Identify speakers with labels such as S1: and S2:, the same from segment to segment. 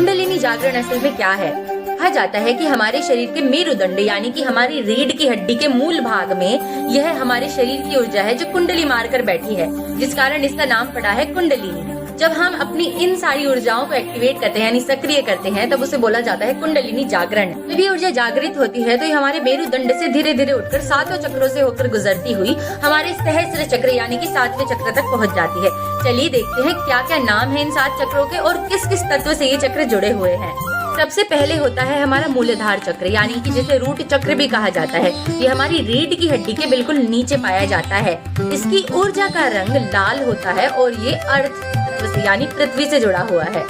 S1: कुंडलिनी जागरण असल में क्या है? कहा जाता है कि हमारे शरीर के मेरुदंड यानी कि हमारी रीढ़ की हड्डी के मूल भाग में यह हमारे शरीर की ऊर्जा है जो कुंडली मारकर बैठी है, जिस कारण इसका नाम पड़ा है कुंडलिनी। जब हम अपनी इन सारी ऊर्जाओं को एक्टिवेट करते हैं यानी सक्रिय करते हैं, तब उसे बोला जाता है कुंडलिनी जागरण। जब ये ऊर्जा जागृत होती है तो ये हमारे मेरुदंड से धीरे धीरे उठकर 7 चक्रों से होकर गुजरती हुई हमारे सहस्त्र चक्र यानी कि 7वें चक्र तक पहुंच जाती है। चलिए देखते हैं क्या क्या नाम है इन 7 चक्रों के और किस किस तत्व से ये चक्र जुड़े हुए हैं। सबसे पहले होता है हमारा मूलाधार चक्र यानी कि जिसे रूट चक्र भी कहा जाता है। ये हमारी रीढ़ की हड्डी के बिल्कुल नीचे पाया जाता है। इसकी ऊर्जा का रंग लाल होता है और ये अर्थ तत्व से यानी पृथ्वी से जुड़ा हुआ है।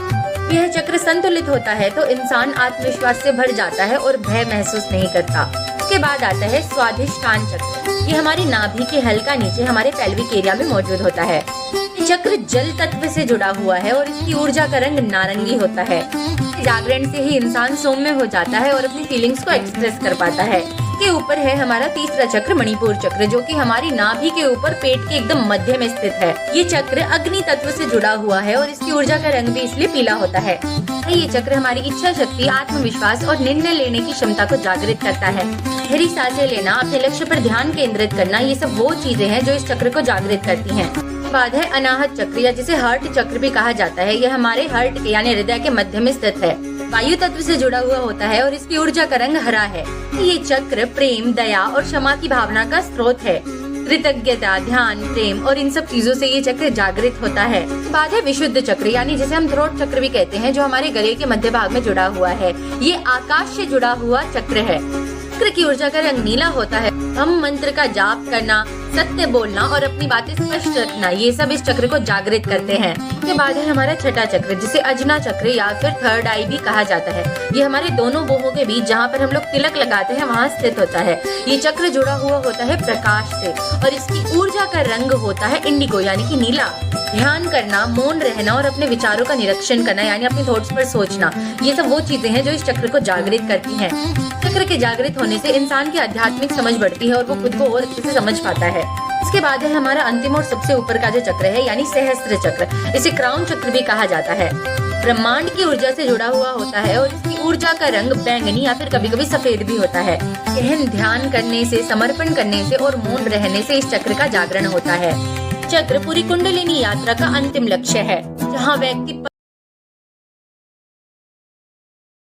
S1: यह चक्र संतुलित होता है तो इंसान आत्मविश्वास से भर जाता है और भय महसूस नहीं करता। उसके बाद आता है स्वाधिष्ठान चक्र। ये हमारी नाभि के हल्का नीचे हमारे पेल्विक एरिया में मौजूद होता है। ये चक्र जल तत्व से जुड़ा हुआ है और इसकी ऊर्जा का रंग नारंगी होता है। जागरण से ही इंसान सौम्य हो जाता है और अपनी फीलिंग्स को एक्सप्रेस कर पाता है। के ऊपर है हमारा तीसरा चक्र मणिपुर चक्र, जो कि हमारी नाभि के ऊपर पेट के एकदम मध्य में स्थित है। ये चक्र अग्नि तत्व से जुड़ा हुआ है और इसकी ऊर्जा का रंग भी इसलिए पीला होता है। ये चक्र हमारी इच्छा शक्ति, आत्मविश्वास और निर्णय लेने की क्षमता को जागृत करता है। गहरी सांसें लेना, अपने लक्ष्य पर ध्यान केंद्रित करना, ये सब वो चीजें हैं जो इस चक्र को जागृत करती हैं। बाद है अनाहत चक्र या जिसे हार्ट चक्र भी कहा जाता है। यह हमारे हार्ट के यानी हृदय के मध्य में स्थित है। वायु तत्व से जुड़ा हुआ होता है और इसकी ऊर्जा का रंग हरा है। ये चक्र प्रेम, दया और क्षमा की भावना का स्रोत है। कृतज्ञता, ध्यान, प्रेम और इन सब चीजों से ये चक्र जागृत होता है। बाद है विशुद्ध चक्र यानी जिसे हम थ्रोट चक्र भी कहते हैं, जो हमारे गले के मध्य भाग में जुड़ा हुआ है। ये आकाश से जुड़ा हुआ चक्र है। चक्र की ऊर्जा का रंग नीला होता है। हम मंत्र का जाप करना, सत्य बोलना और अपनी बातें स्पष्ट रखना, ये सब इस चक्र को जागृत करते हैं। इसके बाद है हमारा छठा चक्र जिसे अजना चक्र या फिर थर्ड आई भी कहा जाता है। ये हमारे दोनों भुवों के बीच जहाँ पर हम लोग तिलक लगाते हैं वहाँ स्थित होता है। ये चक्र जुड़ा हुआ होता है प्रकाश से और इसकी ऊर्जा का रंग होता है इंडिगो यानी कि नीला। ध्यान करना, मौन रहना और अपने विचारों का निरीक्षण करना यानी अपने थॉट्स पर सोचना, ये सब वो चीजें हैं जो इस चक्र को जागृत करती हैं। चक्र के जागृत होने से इंसान की आध्यात्मिक समझ बढ़ती है और वो खुद को और अच्छे से समझ पाता है। इसके बाद है हमारा अंतिम और सबसे ऊपर का जो चक्र है यानी सहस्त्र चक्र। इसे क्राउन चक्र भी कहा जाता है। ब्रह्मांड की ऊर्जा से जुड़ा हुआ होता है और इसकी ऊर्जा का रंग बैंगनी या फिर कभी कभी सफेद भी होता है। गहन ध्यान करने से, समर्पण करने से और मौन रहने से इस चक्र का जागरण होता है। चक्र पूरी कुंडलिनी यात्रा का अंतिम लक्ष्य है, जहाँ व्यक्ति